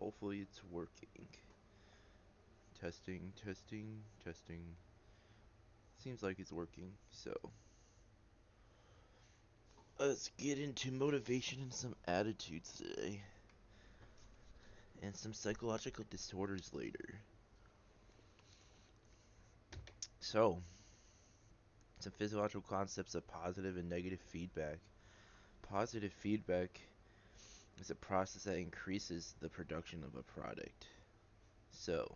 Hopefully it's working. Testing, testing, testing. Seems like it's working, so let's get into motivation and some attitudes today. And some psychological disorders later. So, some physiological concepts of positive and negative feedback. Positive feedback is a process that increases the production of a product. So,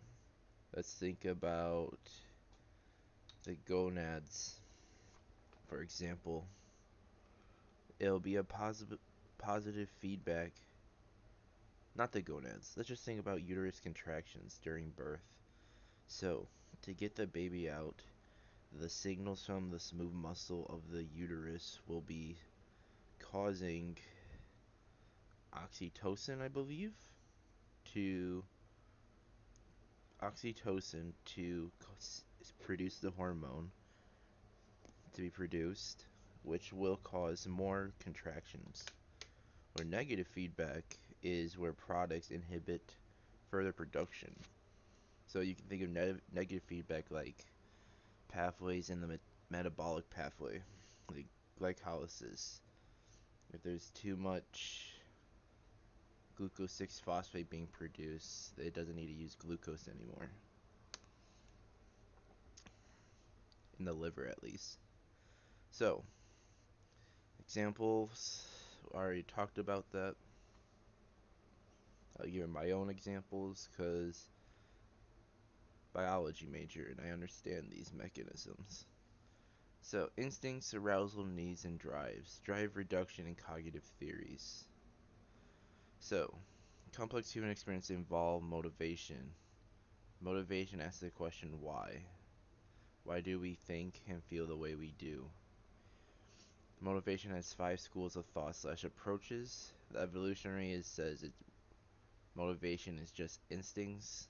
let's think about the gonads. For example, it'll be a positive feedback. Not the gonads. Let's just think about uterus contractions during birth. So, to get the baby out, the signals from the smooth muscle of the uterus will be causing oxytocin, I believe, to oxytocin to produce the hormone to be produced, which will cause more contractions. Where negative feedback is where products inhibit further production. So you can think of negative feedback like pathways in the metabolic pathway, like glycolysis. If there's too much glucose 6 phosphate being produced, it doesn't need to use glucose anymore. In the liver, at least. So, examples. I already talked about that. I'll give my own examples because biology major and I understand these mechanisms. So, instincts, arousal, needs, and drives. Drive reduction and cognitive theories. So, complex human experience involve motivation. Motivation asks the question why. Why do we think and feel the way we do? Motivation has 5 schools of thought / approaches. The evolutionary says motivation is just instincts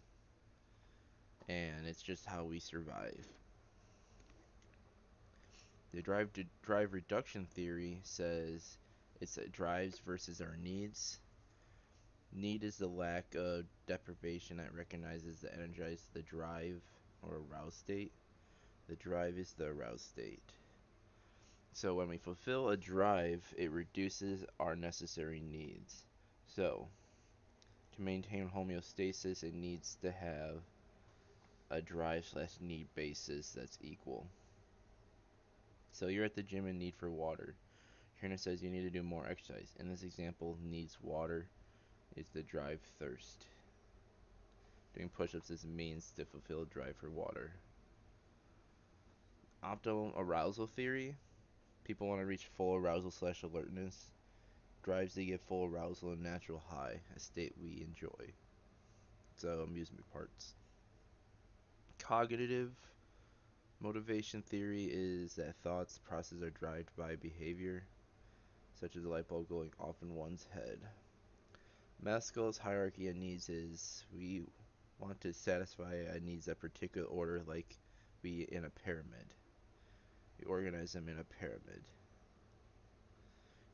and it's just how we survive. The drive reduction theory says it's drives versus our needs. Need is the lack of deprivation that recognizes the energized the drive or aroused state. The drive is the aroused state. So when we fulfill a drive, it reduces our necessary needs. So to maintain homeostasis, it needs to have a drive / need basis that's equal. So you're at the gym and need for water. Trainer says you need to do more exercise. In this example, needs water is the drive thirst. Doing push-ups is a means to fulfill a drive for water. Optimal arousal theory. People want to reach full arousal / alertness. Drives to get full arousal and natural high, a state we enjoy. So amusement parts. Cognitive motivation theory is that thoughts, processes are driven by behavior, such as a light bulb going off in one's head. Maslow's hierarchy of needs is we want to satisfy our needs in a particular order, like we in a pyramid. We organize them in a pyramid.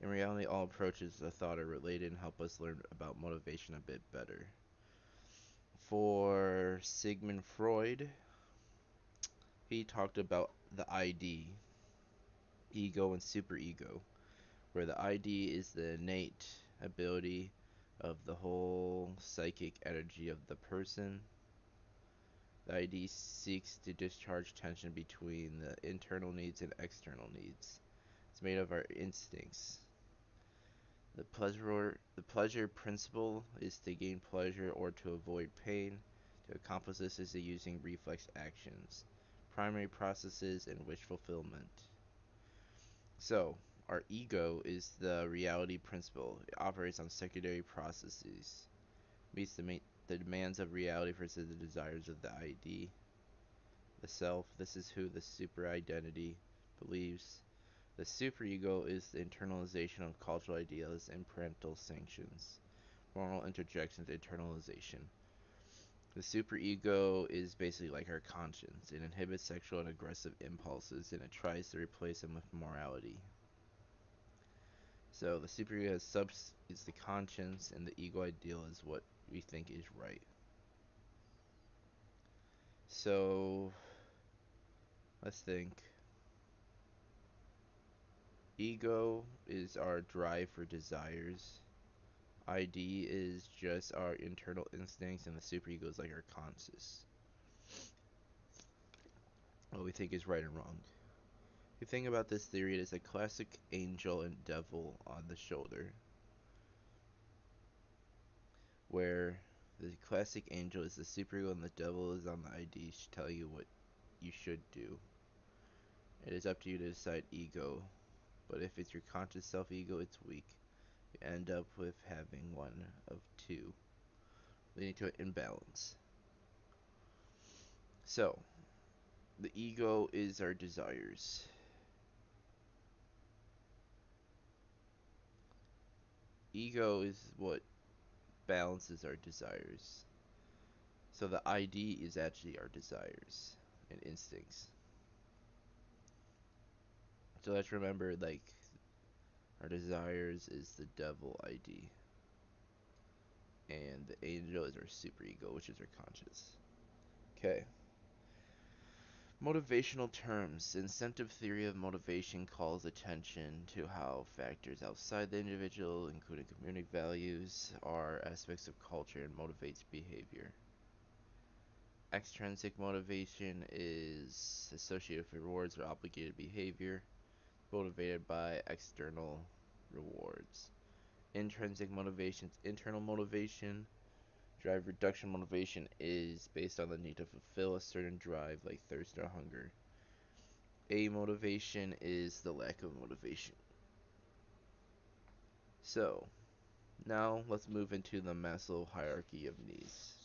In reality, all approaches to thought are related and help us learn about motivation a bit better. For Sigmund Freud, he talked about the ID, ego and superego, where the ID is the innate ability of the whole psychic energy of the person. The ID seeks to discharge tension between the internal needs and external needs. It's made of our instincts. The pleasure principle is to gain pleasure or to avoid pain. To accomplish this is using reflex actions, primary processes, and wish fulfillment. So, our ego is the reality principle. It operates on secondary processes, meets the demands of reality versus the desires of the ID. The self, this is who the super identity believes. The superego is the internalization of cultural ideas and parental sanctions. Moral interjections, internalization. The superego is basically like our conscience. It inhibits sexual and aggressive impulses and it tries to replace them with morality. So the superego is the conscience and the ego ideal is what we think is right. So let's think. Ego is our drive for desires. ID is just our internal instincts, and the superego is like our conscious. What we think is right and wrong. If you think about this theory, it is a classic angel and devil on the shoulder, where the classic angel is the superego and the devil is on the ID to tell you what you should do. It is up to you to decide ego, but if it's your conscious self ego, it's weak. You end up with having one of two, leading to an imbalance. So, the ego is our desires. Ego is what balances our desires. So the ID is actually our desires and instincts. So let's remember, like, our desires is the devil ID, and the angel is our superego, which is our conscious. Okay. Motivational terms. Incentive theory of motivation calls attention to how factors outside the individual, including community values, are aspects of culture and motivates behavior. Extrinsic motivation is associated with rewards or obligated behavior, motivated by external rewards. Intrinsic motivation is internal motivation. Drive reduction motivation is based on the need to fulfill a certain drive, like thirst or hunger. Amotivation is the lack of motivation. So, now let's move into the Maslow hierarchy of needs.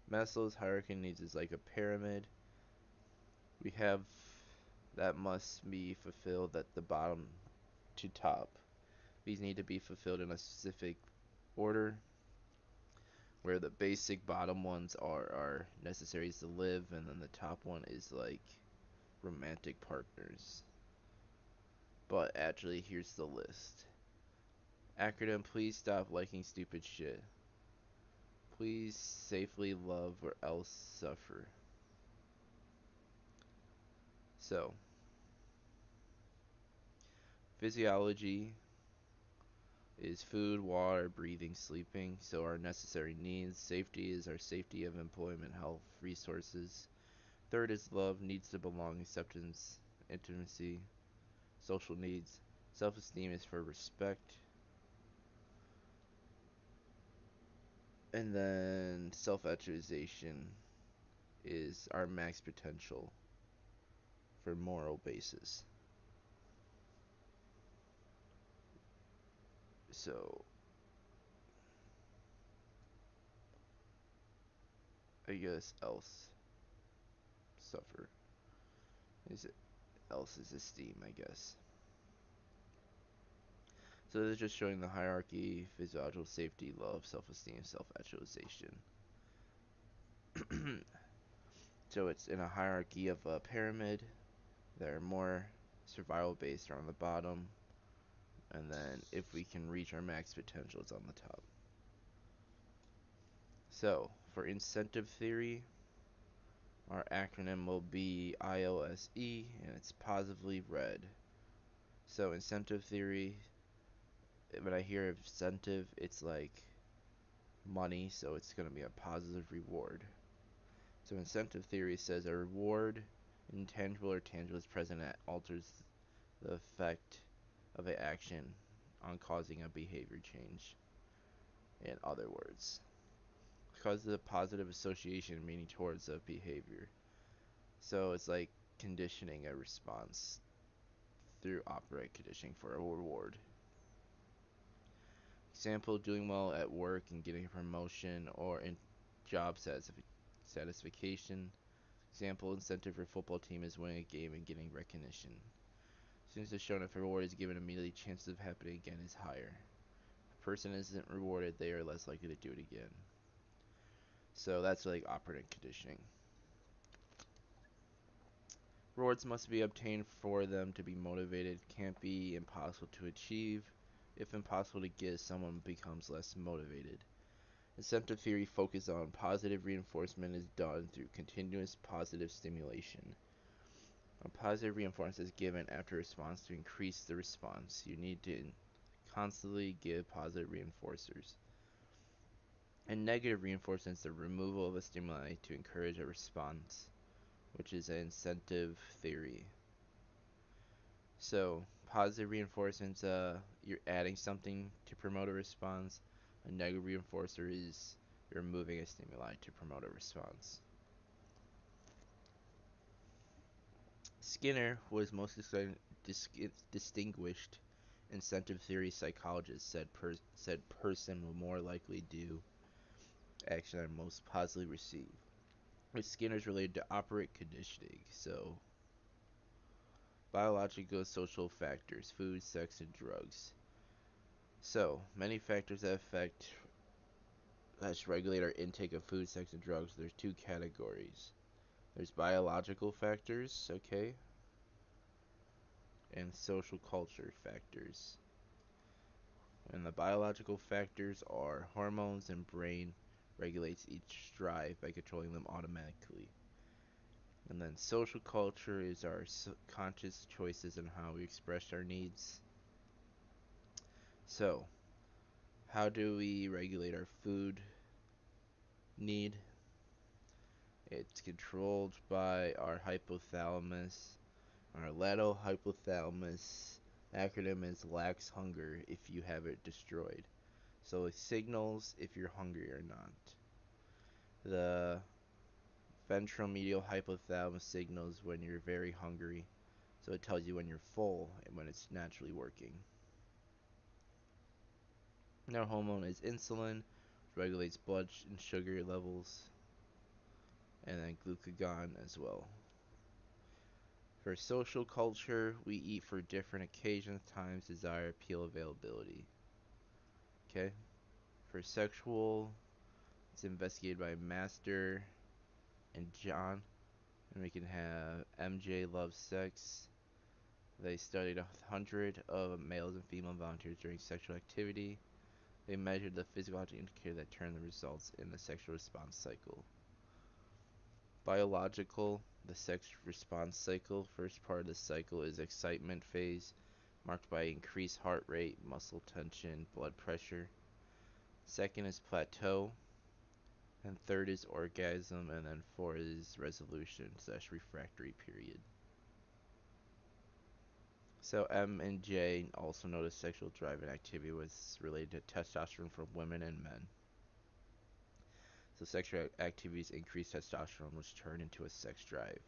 Maslow's hierarchy of needs is like a pyramid. We have that must be fulfilled at the bottom to top. These need to be fulfilled in a specific order, where the basic bottom ones are our necessaries to live, and then the top one is like romantic partners. But actually, here's the list. Acronym: please stop liking stupid shit. Please safely love or else suffer. So, physiology is food, water, breathing, sleeping. So our necessary needs. Safety is our safety of employment, health, resources. Third is love, needs to belong, acceptance, intimacy, social needs. Self-esteem is for respect. And then self-actualization is our max potential for moral basis. So, I guess else suffer. Is it else is esteem, I guess. So this is just showing the hierarchy: physiological safety, love, self-esteem, self-actualization. So it's in a hierarchy of a pyramid. There are more survival based are on the bottom, and then if we can reach our max potential, it's on the top. So for incentive theory, our acronym will be IOSE, and it's positively read. So incentive theory, when I hear incentive, it's like money, so it's going to be a positive reward. So incentive theory says a reward, intangible or tangible, is present that alters the effect of an action on causing a behavior change. In other words, causes a positive association meaning towards a behavior. So it's like conditioning a response through operant conditioning for a reward. Example: doing well at work and getting a promotion, or in job satisfaction. Example: incentive for a football team is winning a game and getting recognition. Students have shown if a reward is given immediately, chances of happening again is higher. If a person isn't rewarded, they are less likely to do it again. So that's like operant conditioning. Rewards must be obtained for them to be motivated. Can't be impossible to achieve. If impossible to get, someone becomes less motivated. Incentive theory focuses on positive reinforcement is done through continuous positive stimulation. A positive reinforcement is given after a response to increase the response. You need to constantly give positive reinforcers. And negative reinforcement is the removal of a stimuli to encourage a response, which is an incentive theory. So, positive reinforcements, you're adding something to promote a response. A negative reinforcer is you're removing a stimuli to promote a response. Skinner was most distinguished incentive theory psychologist, said person will more likely do action I most positively receive. With Skinner's related to operant conditioning, so biological social factors, food, sex, and drugs. So, many factors that regulate our intake of food, sex, and drugs. There's two categories. There's biological factors, okay, and social culture factors. And the biological factors are hormones and brain regulates each drive by controlling them automatically. And then social culture is our conscious choices and how we express our needs. So, how do we regulate our food need? It's controlled by our hypothalamus. Our lateral hypothalamus acronym is lacks hunger if you have it destroyed. So it signals if you're hungry or not. The ventromedial hypothalamus signals when you're very hungry. So it tells you when you're full and when it's naturally working. Our hormone is insulin, which regulates blood and sugar levels, and then glucagon as well. For social culture, we eat for different occasions, times, desire, appeal, availability. Okay? For sexual, it's investigated by Master and John. And we can have MJ loves sex. They studied 100 of males and female volunteers during sexual activity. They measured the physiological indicator that turned the results in the sexual response cycle. Biological, the sex response cycle. First part of the cycle is excitement phase, marked by increased heart rate, muscle tension, blood pressure. Second is plateau, and third is orgasm, and then four is resolution/refractory period. So M and J also noticed sexual drive and activity was related to testosterone for women and men. So sexual activities increase testosterone, which turn into a sex drive.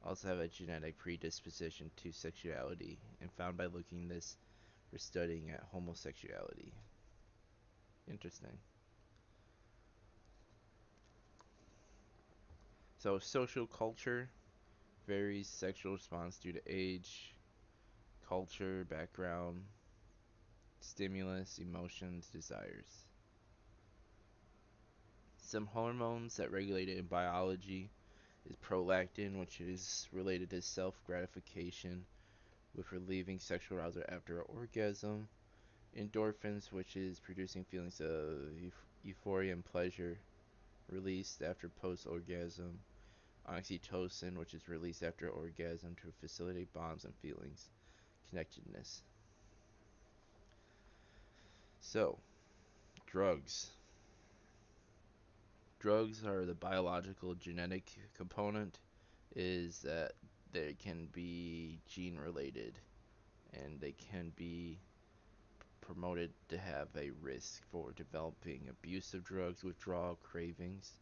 Also have a genetic predisposition to sexuality, and found by looking this for studying at homosexuality. Interesting. So social culture varies sexual response due to age, culture, background, stimulus, emotions, desires. Some hormones that regulate it in biology is prolactin, which is related to self-gratification with relieving sexual arousal after orgasm. Endorphins, which is producing feelings of euphoria and pleasure released after post-orgasm. Oxytocin, which is released after orgasm to facilitate bonds and feelings, connectedness. So, drugs. Drugs are the biological genetic component is that they can be gene related and they can be promoted to have a risk for developing abuse of drugs, withdrawal, cravings.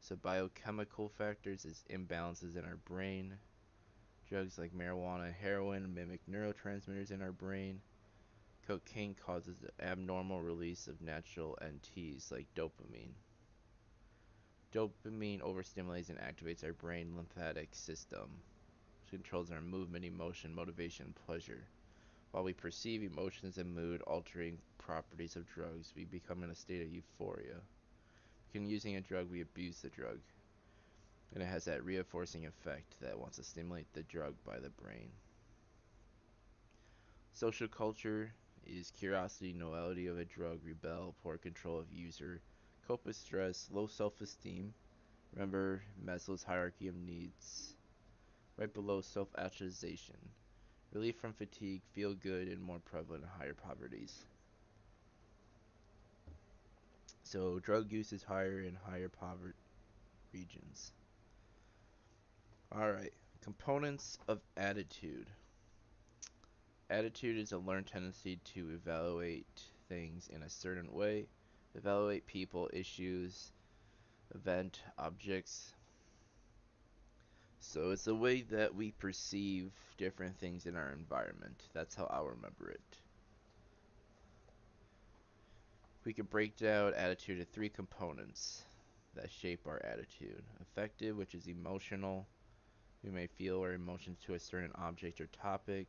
So biochemical factors is imbalances in our brain. Drugs like marijuana, heroin mimic neurotransmitters in our brain. Cocaine causes the abnormal release of natural NTs like dopamine. Dopamine overstimulates and activates our brain lymphatic system, which controls our movement, emotion, motivation, and pleasure. While we perceive emotions and mood altering properties of drugs, we become in a state of euphoria. In using a drug, we abuse the drug, and it has that reinforcing effect that wants to stimulate the drug by the brain. Social culture is curiosity, novelty of a drug, rebel, poor control of user, cope with stress, low self-esteem. Remember Maslow's hierarchy of needs. Right below self-actualization. Relief from fatigue, feel good, and more prevalent in higher poverties. So drug use is higher in higher poverty regions. Alright, components of attitude. Attitude is a learned tendency to evaluate things in a certain way, evaluate people, issues, event, objects. So it's the way that we perceive different things in our environment. That's how I'll remember it. We could break down attitude into three components that shape our attitude. Affective, which is emotional. We may feel our emotions to a certain object or topic.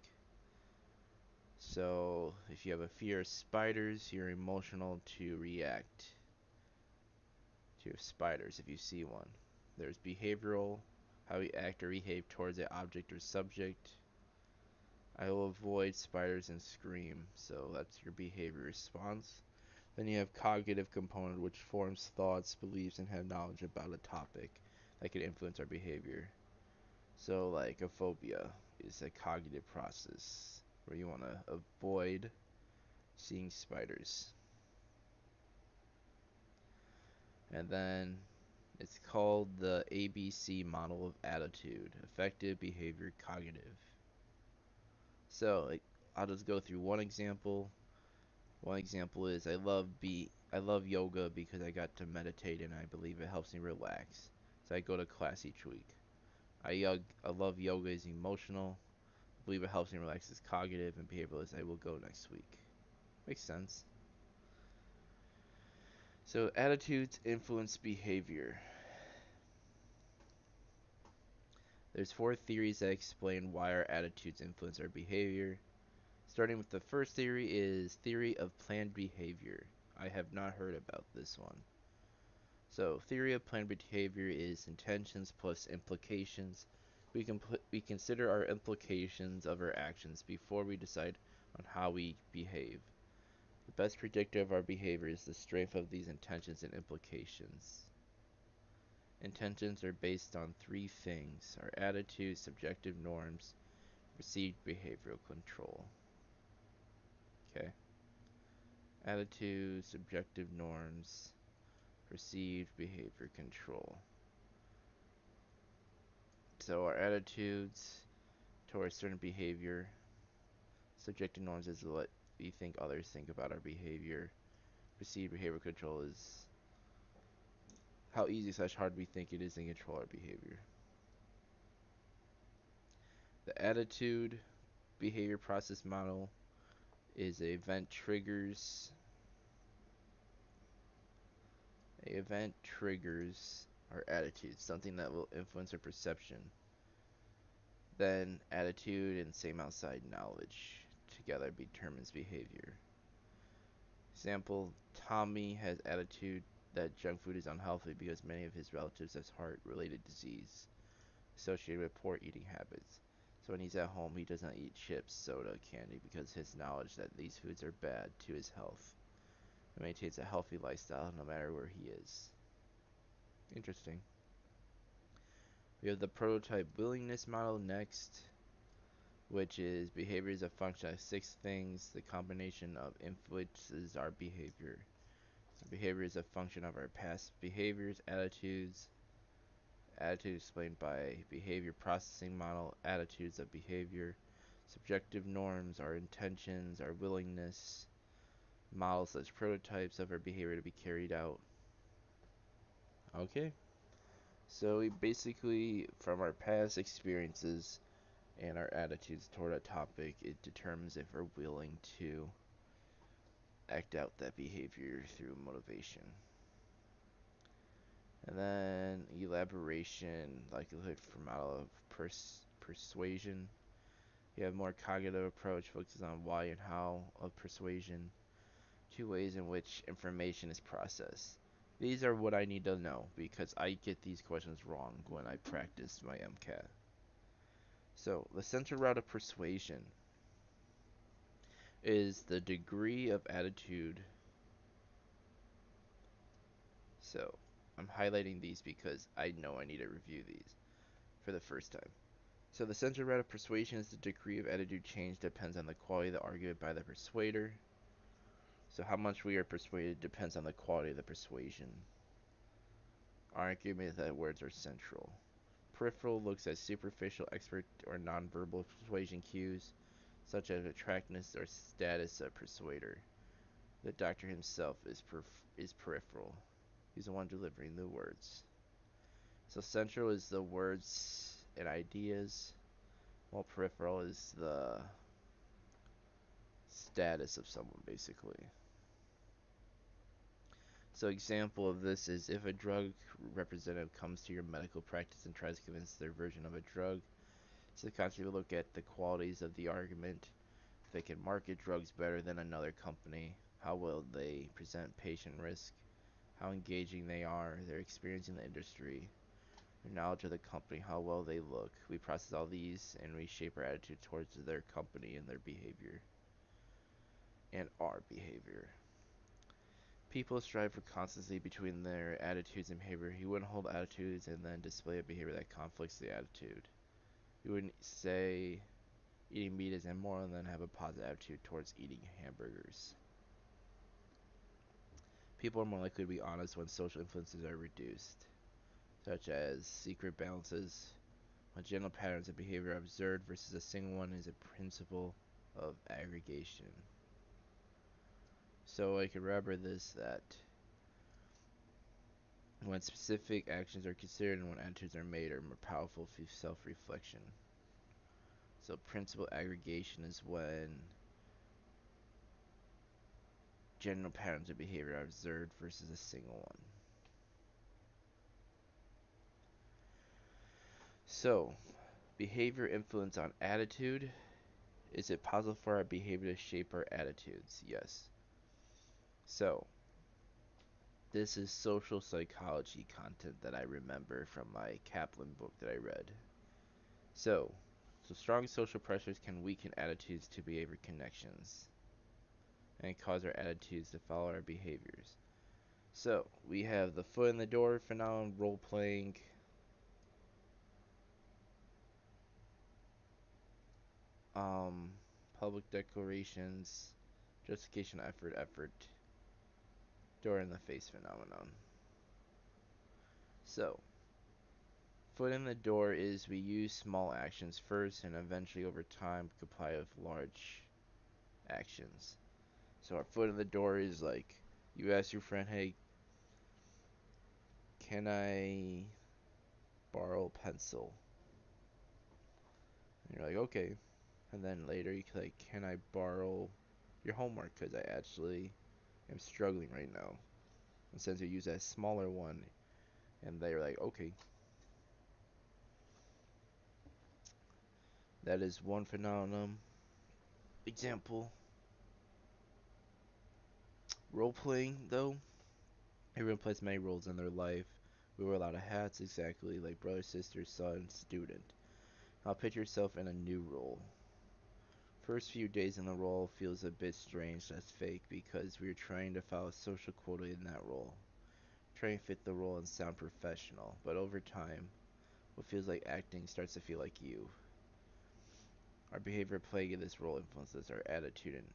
So if you have a fear of spiders, you're emotional to react to spiders if you see one. There's behavioral, how we act or behave towards an object or subject. I will avoid spiders and scream, so that's your behavior response. Then you have cognitive component, which forms thoughts, beliefs, and have knowledge about a topic that can influence our behavior. So like a phobia is a cognitive process where you want to avoid seeing spiders. And then it's called the ABC model of attitude: affective, behavior, cognitive. So I'll just go through one example. One example is I love yoga because I got to meditate and I believe it helps me relax. So I go to class each week. I love yoga is emotional. I believe it helps me relax is cognitive, and behavioral is I will go next week. Makes sense. So attitudes influence behavior. There's four theories that explain why our attitudes influence our behavior. Starting with the first theory is theory of planned behavior. I have not heard about this one. So theory of planned behavior is intentions plus implications. We consider our implications of our actions before we decide on how we behave. The best predictor of our behavior is the strength of these intentions and implications. Intentions are based on three things: our attitudes, subjective norms, perceived behavioral control. Okay. Attitudes, subjective norms, perceived behavior control. So our attitudes towards certain behavior, subjective norms is what we think others think about our behavior. Perceived behavior control is how easy/hard we think it is to control our behavior. The attitude behavior process model is a event triggers our attitude, something that will influence our perception. Then attitude and same outside knowledge together determines behavior. Example, Tommy has attitude that junk food is unhealthy because many of his relatives have heart-related disease associated with poor eating habits. So when he's at home, he does not eat chips, soda, candy because his knowledge that these foods are bad to his health. He maintains a healthy lifestyle no matter where he is. Interesting. We have the prototype willingness model next, which is behavior is a function of six things. The combination of influences our behavior. Behavior is a function of our past behaviors, attitudes. Attitude explained by behavior processing model, attitudes of behavior. Subjective norms, our intentions, our willingness. Models as prototypes of our behavior to be carried out. Okay. So we basically, from our past experiences and our attitudes toward a topic, it determines if we're willing to act out that behavior through motivation. And then elaboration, likelihood for model of persuasion. You have more cognitive approach, focuses on why and how of persuasion. Two ways in which information is processed. These are what I need to know because I get these questions wrong when I practice my MCAT. So the central route of persuasion is the degree of attitude. So I'm highlighting these because I know I need to review these for the first time. So the central route of persuasion is the degree of attitude change depends on the quality of the argument by the persuader. So how much we are persuaded depends on the quality of the persuasion. Argument that words are central. Peripheral looks at superficial, expert, or nonverbal persuasion cues, such as attractiveness or status of persuader. The doctor himself is peripheral. He's the one delivering the words. So central is the words and ideas, while peripheral is the status of someone, basically. So example of this is if a drug representative comes to your medical practice and tries to convince their version of a drug, so the constantly look at the qualities of the argument. If they can market drugs better than another company, how well they present patient risk, how engaging they are, their experience in the industry, their knowledge of the company, how well they look. We process all these and we shape our attitude towards their company and their behavior. And our behavior. People strive for consistency between their attitudes and behavior. You wouldn't hold attitudes and then display a behavior that conflicts the attitude. You wouldn't say eating meat is immoral and then have a positive attitude towards eating hamburgers. People are more likely to be honest when social influences are reduced, such as secret balances. When general patterns of behavior are observed versus a single one is a principle of aggregation. So I can remember this that when specific actions are considered and when attitudes are made are more powerful through self-reflection. So principle aggregation is when general patterns of behavior are observed versus a single one. So, behavior influence on attitude. Is it possible for our behavior to shape our attitudes? Yes. So, this is social psychology content that I remember from my Kaplan book that I read. So strong social pressures can weaken attitudes to behavior connections and cause our attitudes to follow our behaviors. So, we have the foot in the door phenomenon, role playing, public declarations, justification, effort, door in the face phenomenon. So, foot in the door is we use small actions first and eventually over time comply with large actions. So our foot in the door is like you ask your friend, hey, can I borrow a pencil? And you're like, okay. And then later you like, can I borrow your homework? Because I actually am struggling right now. And since you use that smaller one, and they're like, okay. That is one phenomenon. Example. Role playing, though. Everyone plays many roles in their life. We wear a lot of hats, exactly like brother, sister, son, student. Now picture yourself in a new role. First few days in the role feels a bit strange, that's fake, because we're trying to follow social quota in that role. Trying to fit the role and sound professional, but over time, what feels like acting starts to feel like you. Our behavior playing in this role influences our attitude, and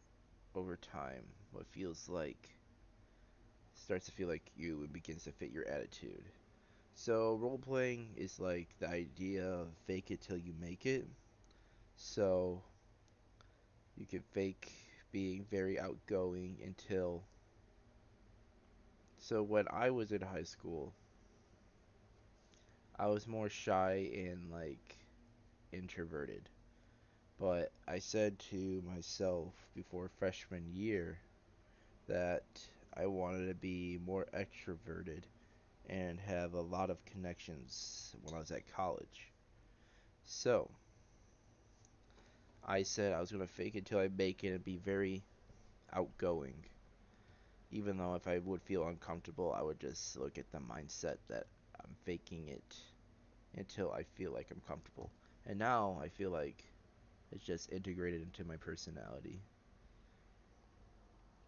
over time, what feels like starts to feel like you and begins to fit your attitude. So role playing is like the idea of fake it till you make it. So you can fake being very outgoing until. So when I was in high school, I was more shy and like introverted. But I said to myself before freshman year that I wanted to be more extroverted and have a lot of connections when I was at college. So I said I was going to fake it till I make it and be very outgoing. Even though if I would feel uncomfortable, I would just look at the mindset that I'm faking it until I feel like I'm comfortable. And now I feel like it's just integrated into my personality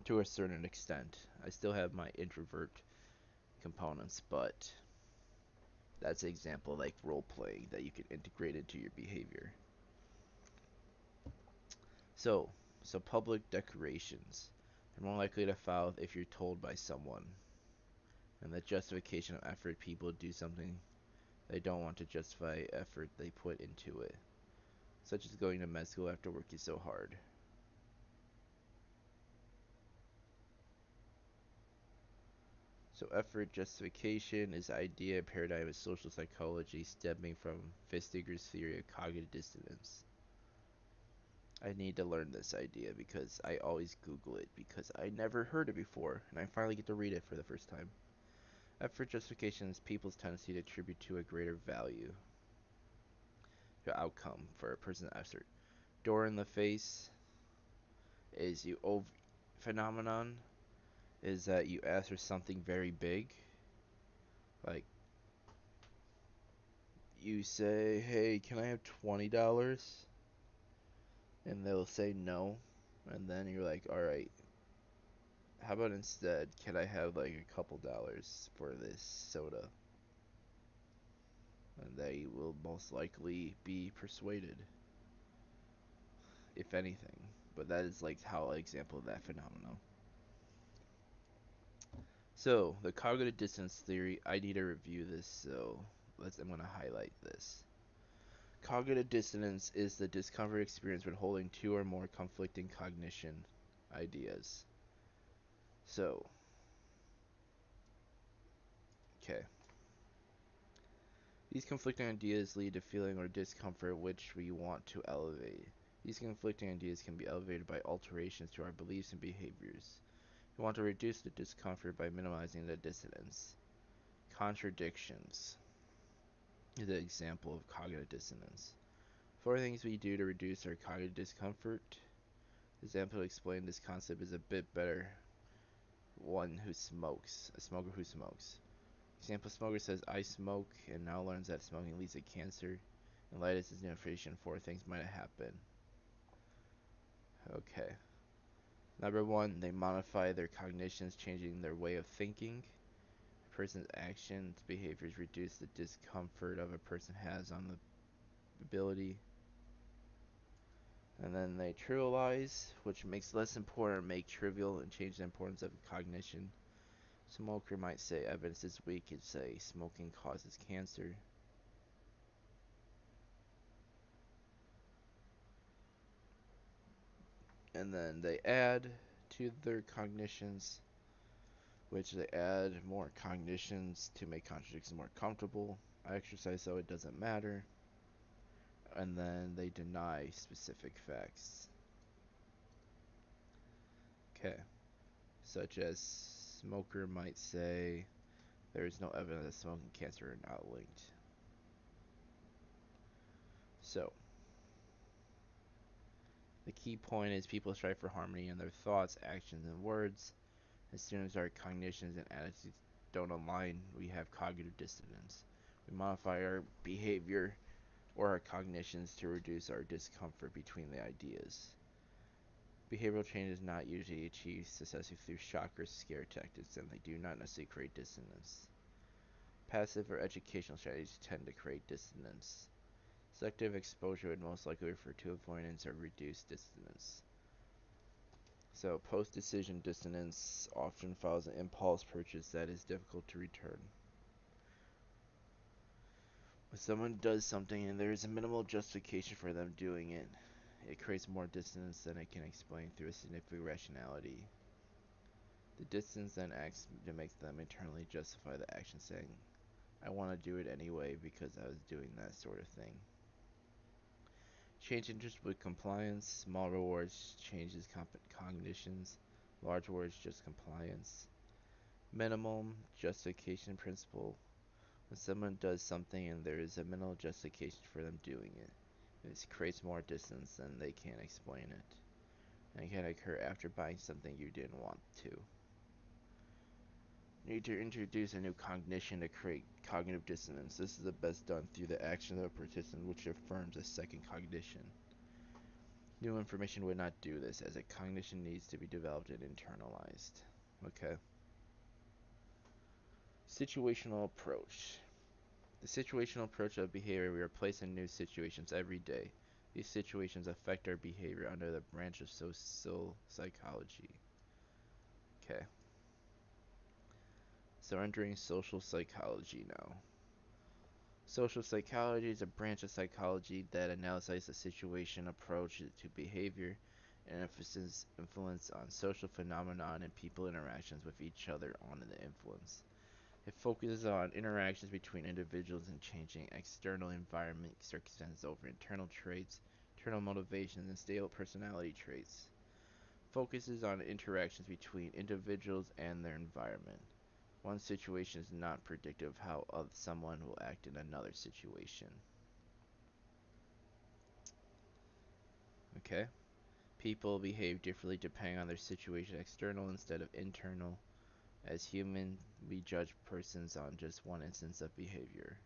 to a certain extent. I still have my introvert components, but that's an example like role playing that you can integrate into your behavior. So, so public declarations are more likely to file if you're told by someone. And the justification of effort, people do something they don't want to justify effort they put into it, such as going to med school after working so hard. So effort justification is the idea paradigm of social psychology stemming from Fistigger's theory of cognitive dissonance. I need to learn this idea because I always Google it because I never heard it before, and I finally get to read it for the first time. Effort justification is people's tendency to attribute to a greater value to outcome for a person's effort. Door in the face is you over phenomenon is that you ask for something very big, like you say, "Hey, can I have $20?" and they'll say no, and then you're like, "All right, how about instead, can I have like a couple dollars for this soda?" And they will most likely be persuaded, if anything. But that is like how an example of that phenomenon. So the cognitive dissonance theory, I need to review this, so I'm going to highlight this. Cognitive dissonance is the discomfort experience when holding two or more conflicting cognition ideas. So, okay. These conflicting ideas lead to feeling or discomfort which we want to elevate. These conflicting ideas can be elevated by alterations to our beliefs and behaviors. We want to reduce the discomfort by minimizing the dissonance. Contradictions is an example of cognitive dissonance. 4 things we do to reduce our cognitive discomfort. The example to explain this concept is a bit better. One who smokes, a smoker who smokes. Example, smoker says, "I smoke," and now learns that smoking leads to cancer. In light of this information, 4 things might happen. Okay. Number 1, they modify their cognitions, changing their way of thinking. A person's actions, behaviors reduce the discomfort of a person has on the ability. And then they trivialize, which makes less important, make trivial, and change the importance of cognition. Smoker might say evidence is weak and say smoking causes cancer. And then they add to their cognitions, which they add more cognitions to make contradictions more comfortable. I exercise so it doesn't matter. And then they deny specific facts. Okay. Such as smoker might say there is no evidence that smoking and cancer are not linked. So, the key point is people strive for harmony in their thoughts, actions, and words. As soon as our cognitions and attitudes don't align, we have cognitive dissonance. We modify our behavior or our cognitions to reduce our discomfort between the ideas. Behavioral change is not usually achieved successfully through shock or scare tactics, and they do not necessarily create dissonance. Passive or educational strategies tend to create dissonance. Selective exposure would most likely refer to avoidance or reduced dissonance. So, post-decision dissonance often follows an impulse purchase that is difficult to return. When someone does something and there is a minimal justification for them doing it, it creates more dissonance than it can explain through a significant rationality. The dissonance then acts to make them internally justify the action, saying, "I want to do it anyway because I was doing that sort of thing." Change interest with compliance. Small rewards changes cognitions. Large rewards just compliance. Minimum justification principle. When someone does something and there is a minimal justification for them doing it, it creates more distance than they can explain it. And it can occur after buying something you didn't want to. Need to introduce a new cognition to create cognitive dissonance. This is best done through the action of a participant which affirms a second cognition. New information would not do this, as a cognition needs to be developed and internalized. Okay. Situational approach. The situational approach of behavior, we are placed in new situations every day. These situations affect our behavior under the branch of social psychology. Okay, so entering social psychology now. Social psychology is a branch of psychology that analyzes the situation approach to behavior and emphasizes influence on social phenomenon and people interactions with each other on the influence. It focuses on interactions between individuals and changing external environment circumstances over internal traits, internal motivations, and stable personality traits. Focuses on interactions between individuals and their environment. One situation is not predictive of how someone will act in another situation. Okay? People behave differently depending on their situation, external instead of internal. As human, we judge persons on just one instance of behavior.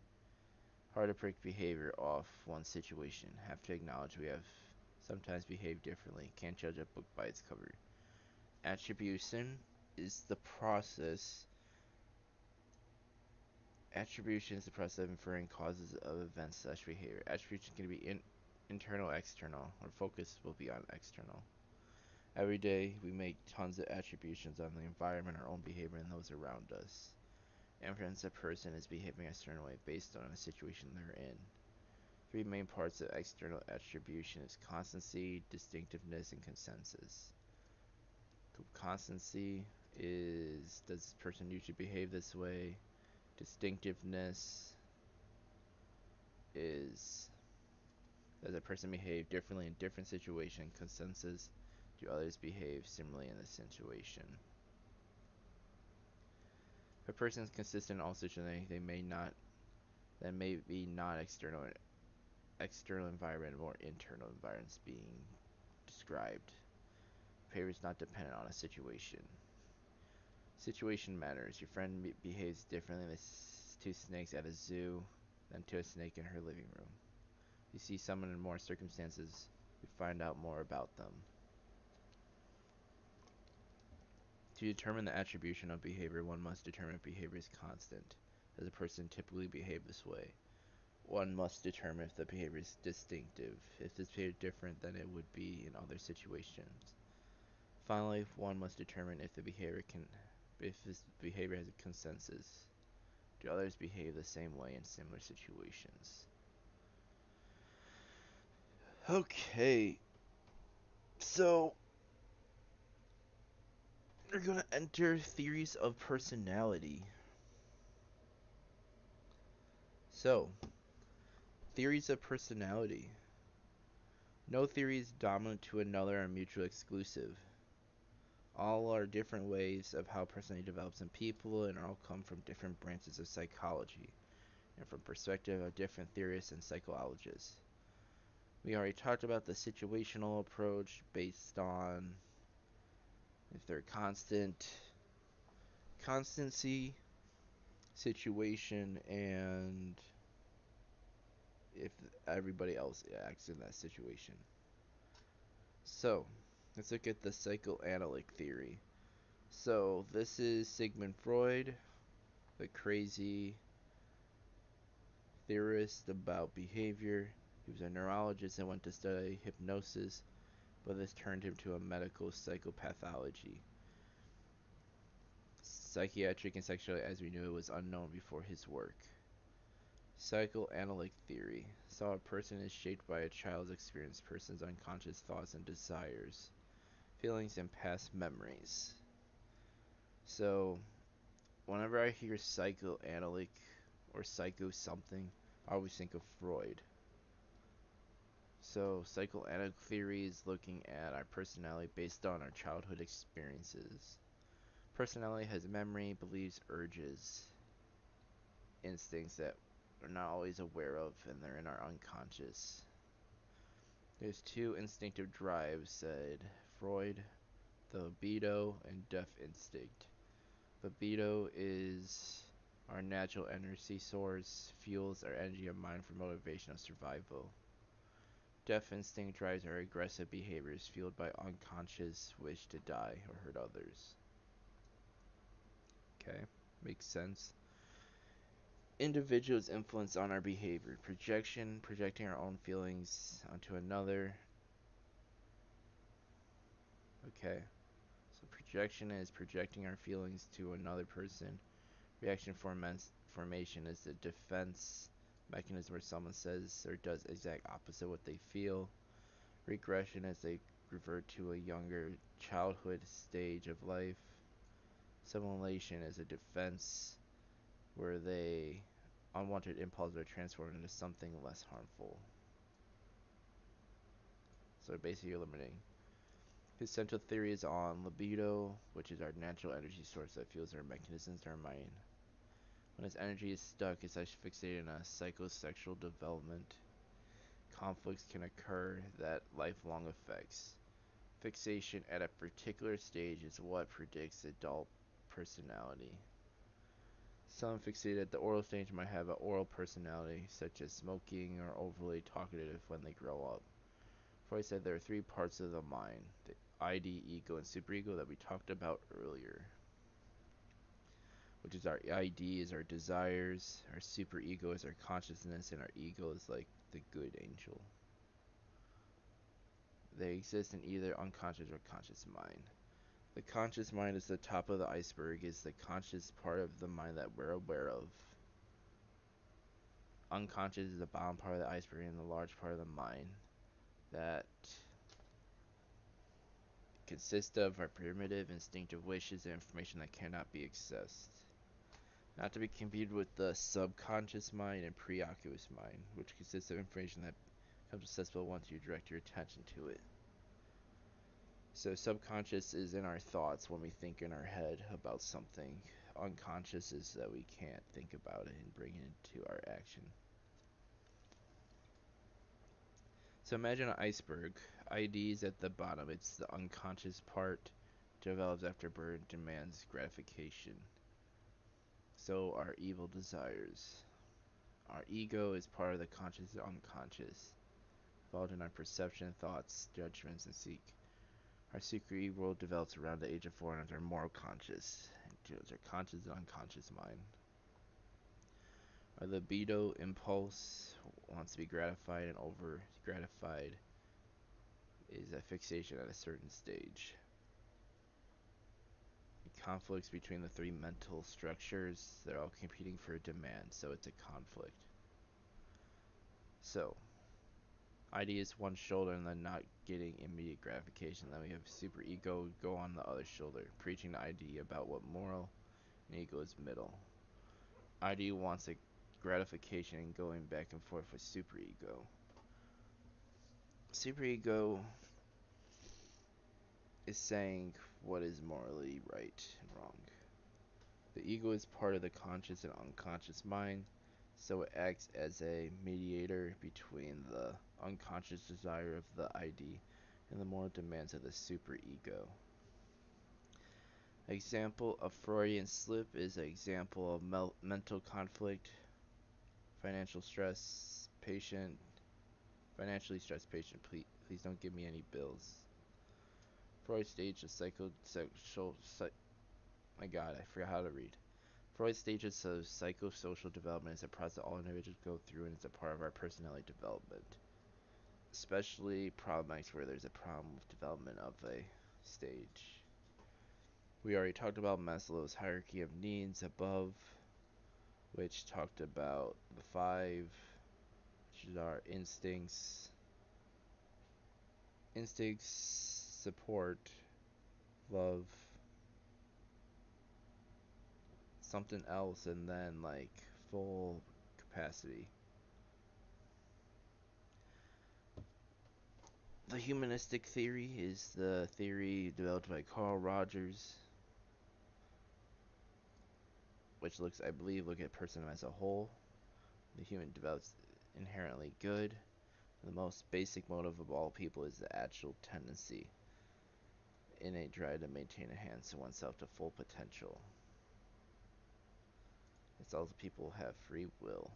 Hard to predict behavior off one situation. Have to acknowledge we have sometimes behaved differently. Can't judge a book by its cover. Attribution is the process. Attribution is the process of inferring causes of events / behavior. Attribution can be internal, external. Our focus will be on external. Every day we make tons of attributions on the environment, our own behavior, and those around us. Inference a person is behaving a certain way based on the situation they're in. Three main parts of external attribution is constancy, distinctiveness, and consensus. So constancy is, does this person usually behave this way? Distinctiveness is, does a person behave differently in different situations? Consensus, do others behave similarly in this situation? If a person is consistent in all situations, they may not, then may be not external environment or internal environments being described. Behavior is not dependent on a situation. Situation matters. Your friend behaves differently with two snakes at a zoo than to a snake in her living room. You see someone in more circumstances, you find out more about them. To determine the attribution of behavior, one must determine if behavior is constant. Does a person typically behave this way? One must determine if the behavior is distinctive. If this behavior is different than it would be in other situations. Finally, one must determine if this behavior has a consensus. Do others behave the same way in similar situations? Okay, so we're gonna enter theories of personality. So, theories of personality. No theory is dominant to another or mutually exclusive. All are different ways of how personality develops in people and all come from different branches of psychology and from perspective of different theorists and psychologists. We already talked about the situational approach based on if they're constancy, situation, and if everybody else acts in that situation. So, let's look at the psychoanalytic theory. So, this is Sigmund Freud, the crazy theorist about behavior. He was a neurologist and went to study hypnosis, but this turned him to a medical psychopathology. Psychiatric and sexuality as we knew it was unknown before his work. Psychoanalytic theory saw a person is shaped by a child's experience, person's unconscious thoughts and desires, feelings and past memories. So, whenever I hear psychoanalytic or psycho something, I always think of Freud. So, psychoanalytic theory is looking at our personality based on our childhood experiences. Personality has memory, beliefs, urges, instincts that we're not always aware of, and they're in our unconscious. There's two instinctive drives, said Freud, the libido and death instinct. Libido is our natural energy source, fuels our energy of mind for motivation of survival. Death instinct drives our aggressive behaviors fueled by unconscious wish to die or hurt others. Okay, makes sense. Individuals' influence on our behavior. Projection, projecting our own feelings onto another. Okay. So projection is projecting our feelings to another person. Reaction formation is the defense mechanism where someone says or does exact opposite what they feel. Regression is they revert to a younger childhood stage of life. Simulation is a defense where they unwanted impulses are transformed into something less harmful. So basically eliminating. His central theory is on libido, which is our natural energy source that fuels our mechanisms in our mind. When its energy is stuck, it's fixated in a psychosexual development. Conflicts can occur that lifelong effects. Fixation at a particular stage is what predicts adult personality. Some fixated at the oral stage might have an oral personality, such as smoking or overly talkative when they grow up. Freud said there are three parts of the mind: the ID, ego, and superego that we talked about earlier. Which is our ID is our desires, our superego is our consciousness, and our ego is like the good angel. They exist in either unconscious or conscious mind. The conscious mind is the top of the iceberg, is the conscious part of the mind that we're aware of. Unconscious is the bottom part of the iceberg and the large part of the mind that consists of our primitive instinctive wishes and information that cannot be accessed. Not to be confused with the subconscious mind and preoccupous mind, which consists of information that becomes accessible once you direct your attention to it. So subconscious is in our thoughts when we think in our head about something. Unconscious is that we can't think about it and bring it into our action. So imagine an iceberg. ID is at the bottom. It's the unconscious part. Develops after birth, demands gratification. So our evil desires. Our ego is part of the conscious and unconscious, involved in our perception, thoughts, judgments, and seek. Our secret ego develops around the age of 4 and is our moral conscious. It's our conscious and unconscious mind. Our libido impulse wants to be gratified, and over gratified is a fixation at a certain stage. Conflicts between the three mental structures, they're all competing for a demand, so it's a conflict. So, ID is one shoulder and then not getting immediate gratification. Then we have superego go on the other shoulder, preaching to ID about what moral, and ego is middle. ID wants a gratification and going back and forth with superego. Superego is saying what is morally right and wrong. The ego is part of the conscious and unconscious mind, so it acts as a mediator between the unconscious desire of the ID and the moral demands of the superego. Example of Freudian slip is an example of mental conflict, financially stressed patient, please don't give me any bills. Freud staged a psychosocial, my god, I forgot how to read. Freud stages of psychosocial development is a process all individuals go through and is a part of our personality development. Especially problematic where there's a problem with development of a stage. We already talked about Maslow's hierarchy of needs above, which talked about the 5, which is our instincts, support, love, something else, and then like full capacity. The humanistic theory is the theory developed by Carl Rogers, which looks at a person as a whole. The human develops inherently good. The most basic motive of all people is the actual tendency, innate drive to maintain enhance oneself to full potential. It's all the people have free will.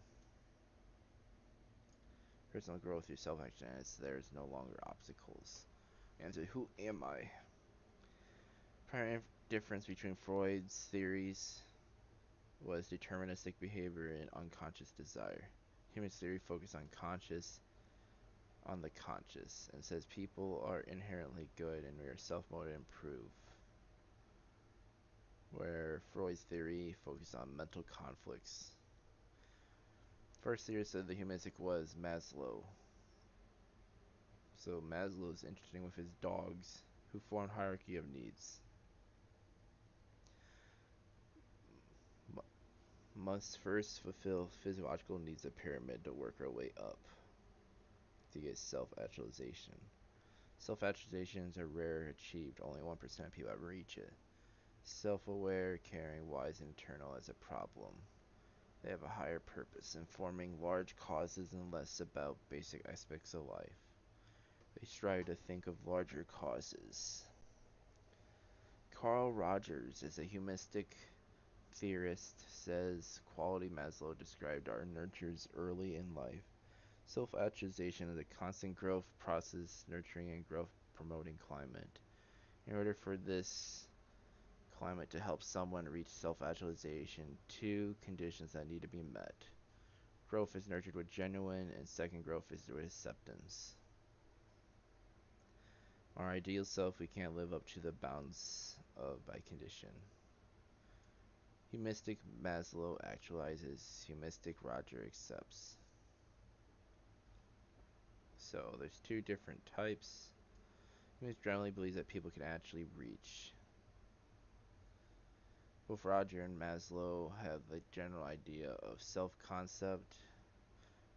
Personal growth through self-action, as there is no longer obstacles. Answer: who am I? Primary difference between Freud's theories was deterministic behavior and unconscious desire. Humanist theory focused on the conscious, and says people are inherently good and we are self-motivated to improve. Where Freud's theory focused on mental conflicts. First theorist of the humanistic was Maslow. So Maslow is interesting with his dogs, who form hierarchy of needs. Must first fulfill physiological needs of pyramid to work our way up to get self-actualization. Self-actualizations are rare achieved, only 1% of people ever reach it. Self-aware, caring, wise, and eternal as a problem. They have a higher purpose, informing large causes and less about basic aspects of life. They strive to think of larger causes. Carl Rogers is a humanistic theorist, says quality Maslow described are nurtures early in life. Self-actualization is a constant growth process, nurturing and growth promoting climate. In order for this climate to help someone reach self-actualization, two conditions that need to be met. Growth is nurtured with genuine, and second, growth is with acceptance. Our ideal self we can't live up to the bounds of by condition. Humanistic Maslow actualizes, humanistic Roger accepts. So there's two different types. Humanist generally believes that people can actually reach. Both Roger and Maslow have the general idea of self-concept.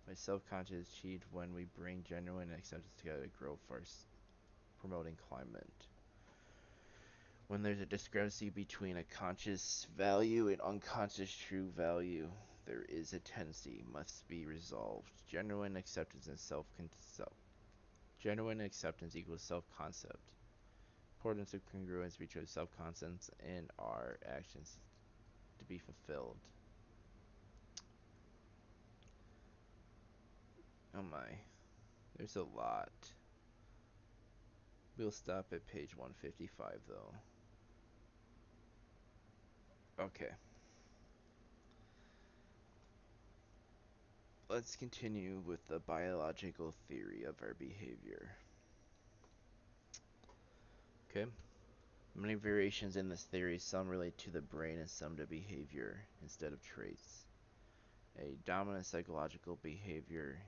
By self-conscious achieved when we bring genuine acceptance together to grow first, promoting climate. When there's a discrepancy between a conscious value and unconscious true value, there is a tendency must be resolved. Genuine acceptance and genuine acceptance equals self-concept. Importance of congruence between self-concepts and our actions to be fulfilled. Oh my, there's a lot. We'll stop at page 155 though. Okay. Let's continue with the biological theory of our behavior. Okay. Many variations in this theory, some relate to the brain and some to behavior instead of traits. A dominant psychological behavior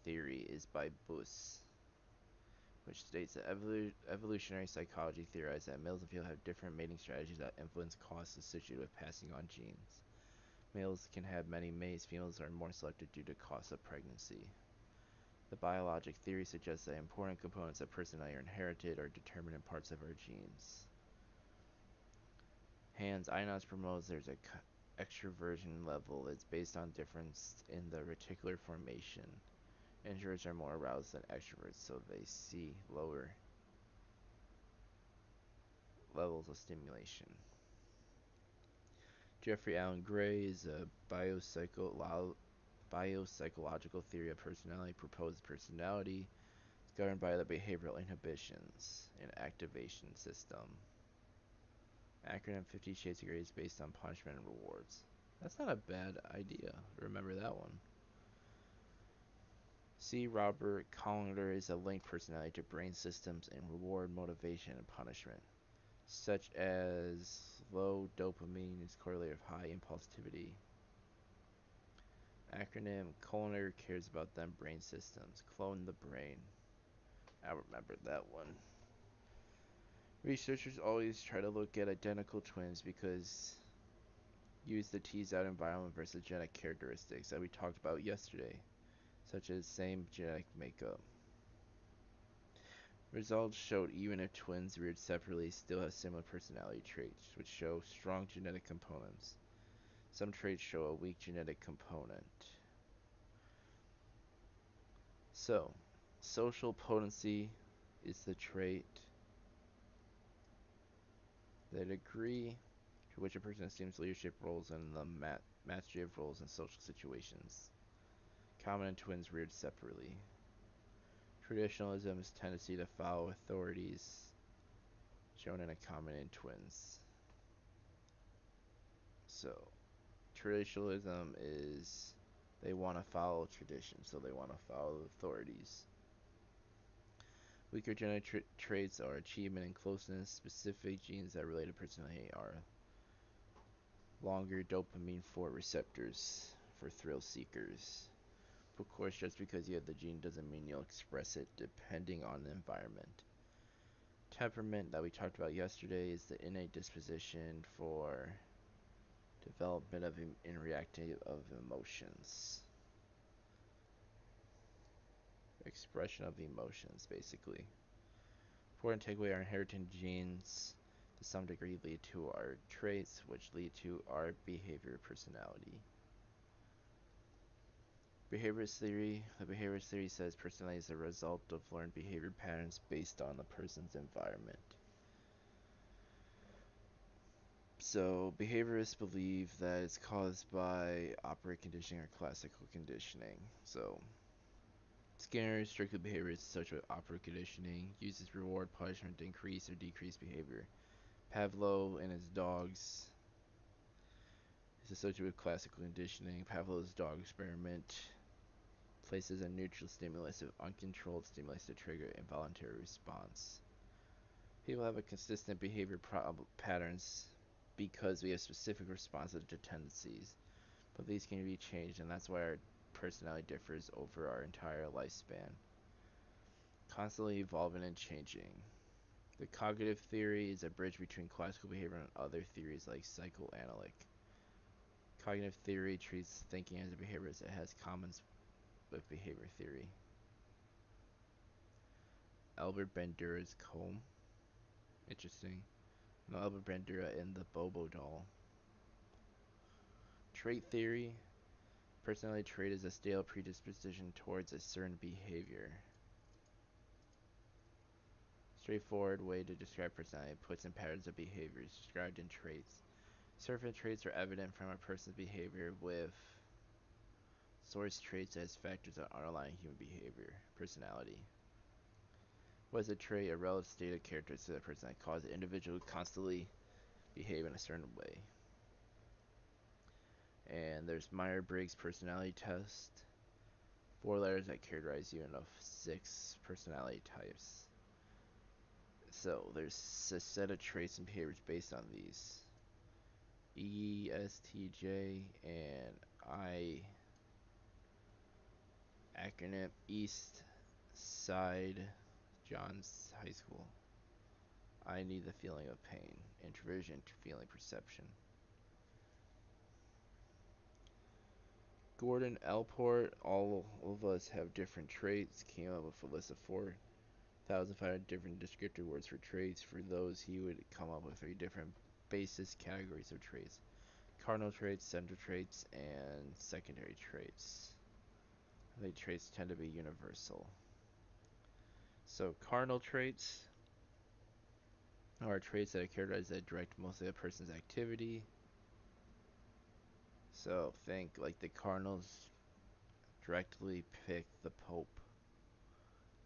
theory is by Buss, which states that evolutionary psychology theorizes that males and females have different mating strategies that influence costs associated with passing on genes. Males can have many mates, females are more selected due to cost of pregnancy. The biologic theory suggests that important components of personality are inherited or determined in parts of our genes. Hans Einhaus promotes there's a extroversion level that's based on difference in the reticular formation. Introverts are more aroused than extroverts, so they see lower levels of stimulation. Jeffrey Alan Gray is a biopsychological theory of personality. Proposed personality is governed by the behavioral inhibitions and activation system. Acronym 50 Shades of Grey is based on punishment and rewards. That's not a bad idea. Remember that one. C. Robert Collingwood is a linked personality to brain systems and reward, motivation, and punishment, such as low dopamine is correlated with high impulsivity. Acronym Collingwood cares about them brain systems. Clone the brain. I remember that one. Researchers always try to look at identical twins because use the tease out environment versus genetic characteristics that we talked about yesterday, such as same genetic makeup. Results showed even if twins reared separately still have similar personality traits, which show strong genetic components. Some traits show a weak genetic component. So, social potency is the trait. The degree to which a person assumes leadership roles and the mastery of roles in social situations. Common in twins reared separately. Traditionalism's tendency to follow authorities, shown in a common in twins. So, Traditionalism is they want to follow tradition, so they want to follow the authorities. Weaker genetic traits are achievement and closeness. Specific genes that relate to personality are longer dopamine 4 receptors for thrill seekers. Of course, just because you have the gene doesn't mean you'll express it depending on the environment. Temperament that we talked about yesterday is the innate disposition for development of in reacting of emotions. Expression of emotions, basically. Important takeaway: our inherited genes to some degree lead to our traits, which lead to our behavior personality. Behaviorist theory. The behaviorist theory says personality is a result of learned behavior patterns based on the person's environment. So, behaviorists believe that it's caused by operant conditioning or classical conditioning. So, Skinner, strictly behaviorist associated with operant conditioning, uses reward punishment to increase or decrease behavior. Pavlov and his dogs is associated with classical conditioning. Pavlov's dog experiment places a neutral stimulus of uncontrolled stimulus to trigger involuntary response. People have a consistent behavior patterns because we have specific responses to tendencies, but these can be changed, and that's why our personality differs over our entire lifespan. Constantly evolving and changing. The cognitive theory is a bridge between classical behavior and other theories like psychoanalytic. Cognitive theory treats thinking as a behavior as it has commons with behavior theory. Albert Bandura's comb. Interesting. No, Albert Bandura in the Bobo doll. Trait theory. Personality trait is a stale predisposition towards a certain behavior. Straightforward way to describe personality puts in patterns of behaviors described in traits. Certain traits are evident from a person's behavior with source traits as factors of underlying human behavior. Personality. What is a trait? A relative state of characteristics of a person that causes an individual to constantly behave in a certain way. And there's Myers-Briggs personality test. 4 letters that characterize you in of 6 personality types. So there's a set of traits and behaviors based on these. E, S, T, J, and I. Acronym: East Side John's High School. I need the feeling of pain. Introversion, feeling perception. Gordon Allport, all of us have different traits, came up with a list of 4,500 different descriptive words for traits. For those, he would come up with 3 different basis categories of traits: cardinal traits, central traits, and secondary traits. The traits tend to be universal. So cardinal traits are traits that are characterized that direct mostly a person's activity. So think like the cardinals directly pick the Pope.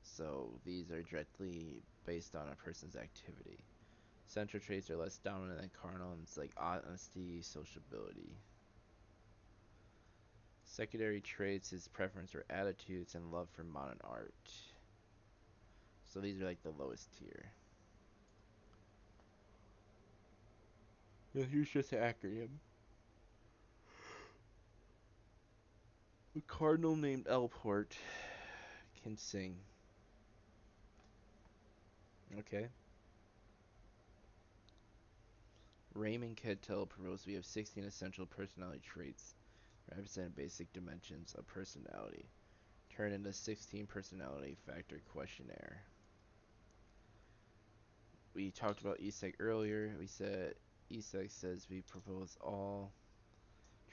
So these are directly based on a person's activity. Central traits are less dominant than cardinal, and it's like honesty, sociability. Secondary traits is preference for attitudes and love for modern art. So these are like the lowest tier. Yeah, here's just an acronym. A cardinal named Elport can sing. Okay. Raymond Cattell proposed we have 16 essential personality traits represent basic dimensions of personality. Turn into 16 personality factor questionnaire. We talked about ESEC earlier. We said ESEC says we propose all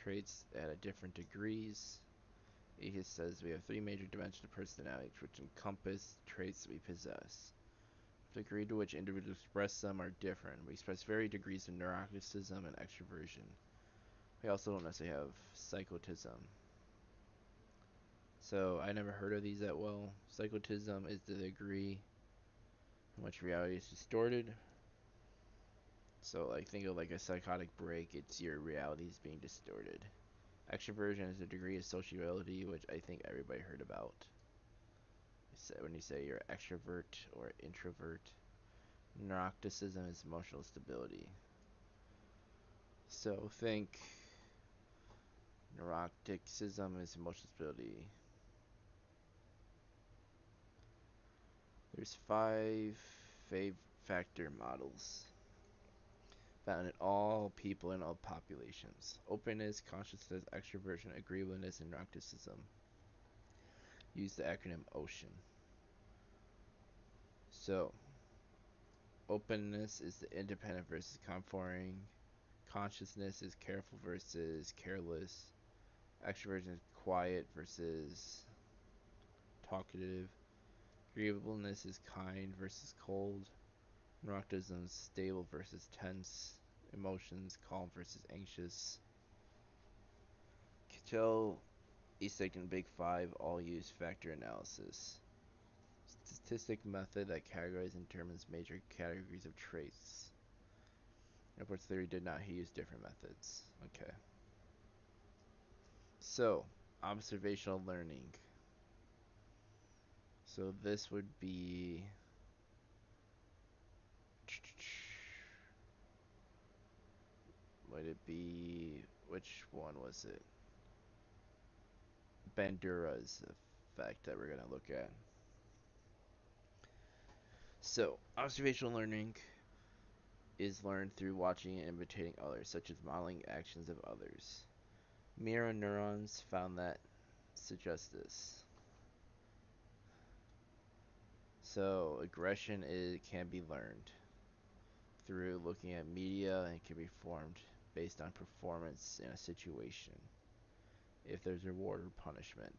traits at different degrees. ESEC says we have 3 major dimensions of personality which encompass traits that we possess. The degree to which individuals express them are different. We express varied degrees of neuroticism and extroversion. We also don't necessarily have psychotism. So I never heard of these that well. Psychotism is the degree in which reality is distorted. So like think of like a psychotic break, it's your reality is being distorted. Extroversion is a degree of sociability, which I think everybody heard about. When you say you're extrovert or introvert. Neuroticism is emotional stability. So think neuroticism is emotional stability. There's five factor models found in all people in all populations. Openness, consciousness, extroversion, agreeableness, and neuroticism. Use the acronym OCEAN. So, openness is the independent versus conforming. Consciousness is careful versus careless. Extroversion is quiet versus talkative. Agreeableness is kind versus cold. Neuroticism is stable versus tense. Emotions, calm versus anxious. Kittel, ESEC, and Big Five all use factor analysis. Statistic method that categorizes and determines major categories of traits. Edwards theory did not. He used different methods. Okay. So, observational learning. So this would be would it be which one was it? Bandura's effect that we're gonna look at. So, observational learning is learned through watching and imitating others, such as modeling actions of others. Mirror neurons found that suggest this. So, aggression can be learned through looking at media and can be formed based on performance in a situation, if there's reward or punishment.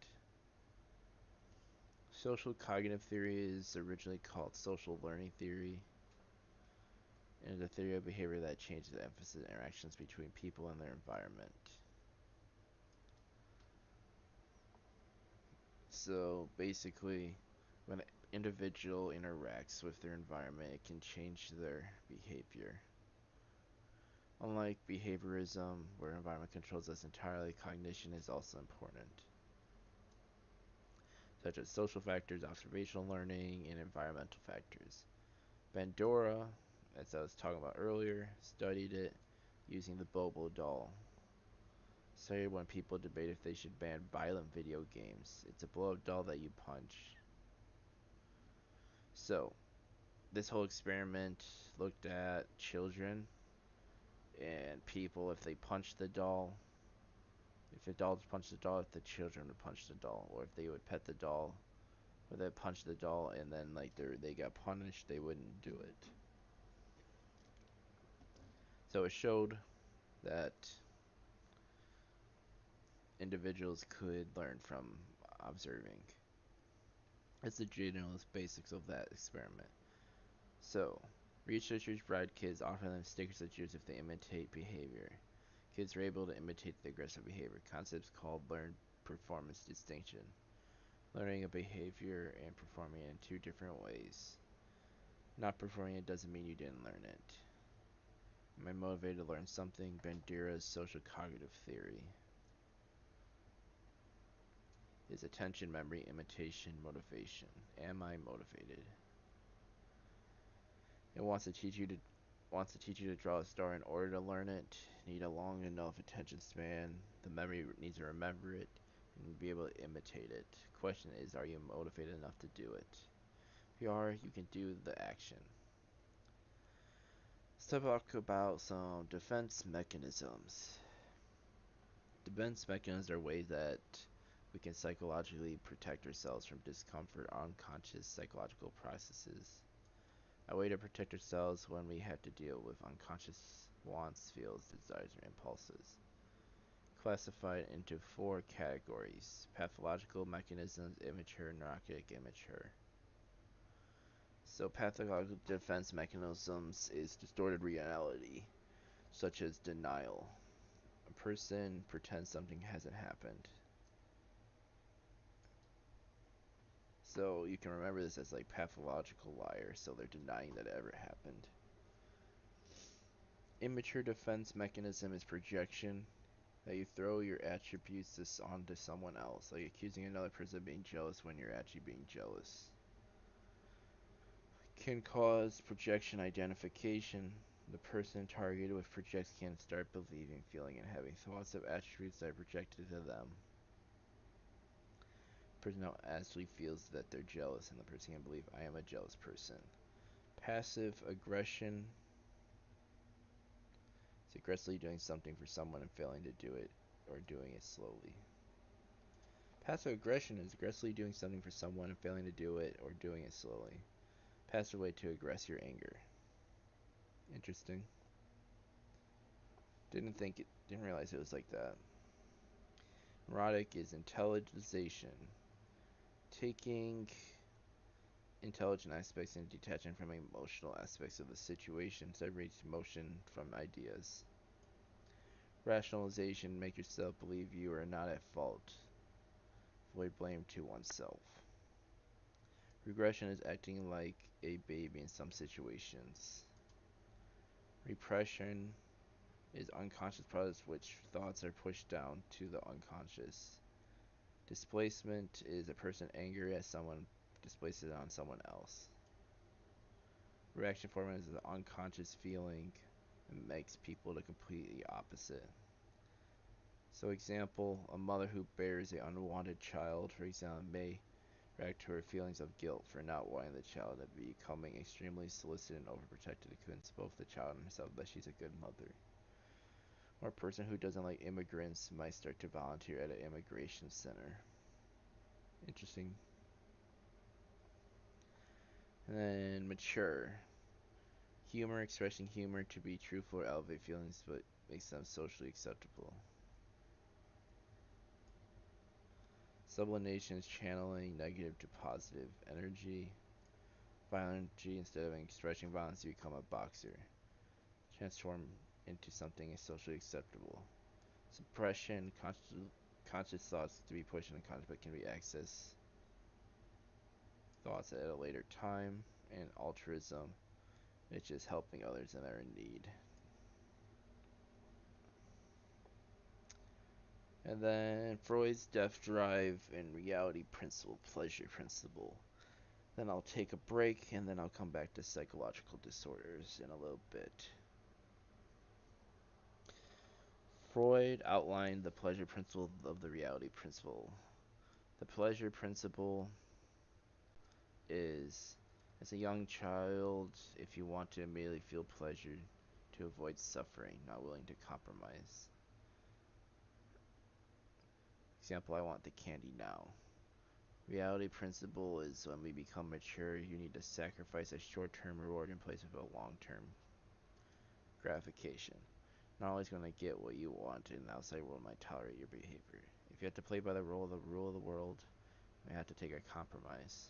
Social cognitive theory is originally called social learning theory, and is a theory of behavior that changes the emphasis of interactions between people and their environment. So basically, when an individual interacts with their environment, it can change their behavior. Unlike behaviorism, where environment controls us entirely, cognition is also important, such as social factors, observational learning, and environmental factors. Bandura, as I was talking about earlier, studied it using the Bobo doll. Studied when people debate if they should ban violent video games. It's a blow-up doll that you punch. So, this whole experiment looked at children and people. If they punch the doll, if the adults punch the doll, if the children would punch the doll, or if they would pet the doll, or they punch the doll, and then like they got punished, they wouldn't do it. So it showed that individuals could learn from observing. It's the general basics of that experiment. So, researchers bribed kids, offering them stickers of juice if they imitate behavior. Kids were able to imitate the aggressive behavior. Concepts called learned performance distinction. Learning a behavior and performing it in two different ways. Not performing it doesn't mean you didn't learn it. Am I motivated to learn something? Bandura's social cognitive theory is attention, memory, imitation, motivation. Am I motivated? It wants to teach you to draw a star in order to learn it. Need a long enough attention span. The memory needs to remember it and be able to imitate it. Question is, are you motivated enough to do it? If you are, you can do the action. Let's talk about some defense mechanisms. Defense mechanisms are ways that we can psychologically protect ourselves from discomfort or unconscious psychological processes. A way to protect ourselves when we have to deal with unconscious wants, feels, desires, or impulses. Classified into four categories: pathological mechanisms, immature, neurotic, immature. So pathological defense mechanisms is distorted reality, such as denial. A person pretends something hasn't happened. So you can remember this as like pathological liar, so they're denying that it ever happened. Immature defense mechanism is projection, that you throw your attributes onto someone else, like accusing another person of being jealous when you're actually being jealous. Can cause projection identification. The person targeted with projects can start believing, feeling, and having thoughts of attributes that are projected to them. The person now actually feels that they're jealous, and the person can believe, I am a jealous person. Passive aggression is aggressively doing something for someone and failing to do it, or doing it slowly. Passive aggression is aggressively doing something for someone and failing to do it, or doing it slowly. Passive way to aggress your anger. Interesting. Didn't realize it was like that. Neurotic is intelligization. Taking intelligent aspects and detaching from emotional aspects of the situation, separates emotion from ideas. Rationalization, make yourself believe you are not at fault. Avoid blame to oneself. Regression is acting like a baby in some situations. Repression is unconscious process which thoughts are pushed down to the unconscious. Displacement is a person angry at someone displaces it on someone else. Reaction form is an unconscious feeling and makes people the completely opposite. So example, a mother who bears an unwanted child, for example, may react to her feelings of guilt for not wanting the child and becoming extremely solicited and overprotective to convince both the child and herself that she's a good mother. Or a person who doesn't like immigrants might start to volunteer at an immigration center. Interesting. And then mature. Humor, expressing humor to be truthful or elevate feelings but makes them socially acceptable. Sublimation is channeling negative to positive energy. Violent energy, instead of expressing violence, you become a boxer. Transform into something socially acceptable. Suppression, conscious thoughts to be pushed in the conscious but can be accessed thoughts at a later time. And altruism, which is helping others that are in need. And then Freud's death drive and reality principle, pleasure principle. Then I'll take a break and then I'll come back to psychological disorders in a little bit. Freud outlined the pleasure principle of the reality principle. The pleasure principle is, as a young child, if you want to immediately feel pleasure, to avoid suffering, not willing to compromise. Example, I want the candy now. Reality principle is when we become mature, you need to sacrifice a short-term reward in place of a long-term gratification. Not always going to get what you want, and the outside world might tolerate your behavior. If you have to play by the rule of the world, you have to take a compromise.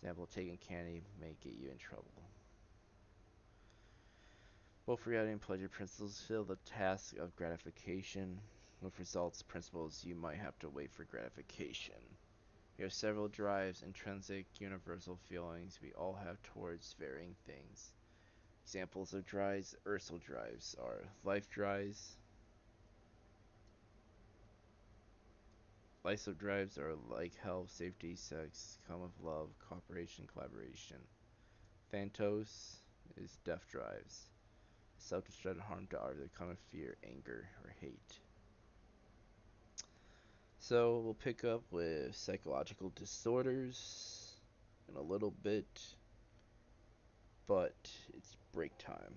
Example, taking candy may get you in trouble. Both reality and pleasure principles fill the task of gratification. With results principles, you might have to wait for gratification. We have several drives, intrinsic, universal feelings we all have towards varying things. Examples of drives, ursal drives are life drives. Life drives are like health, safety, sex, come of love, cooperation, collaboration. Phantos is death drives. Self-destructive harm to others that come of fear, anger, or hate. So we'll pick up with psychological disorders in a little bit, but it's break time.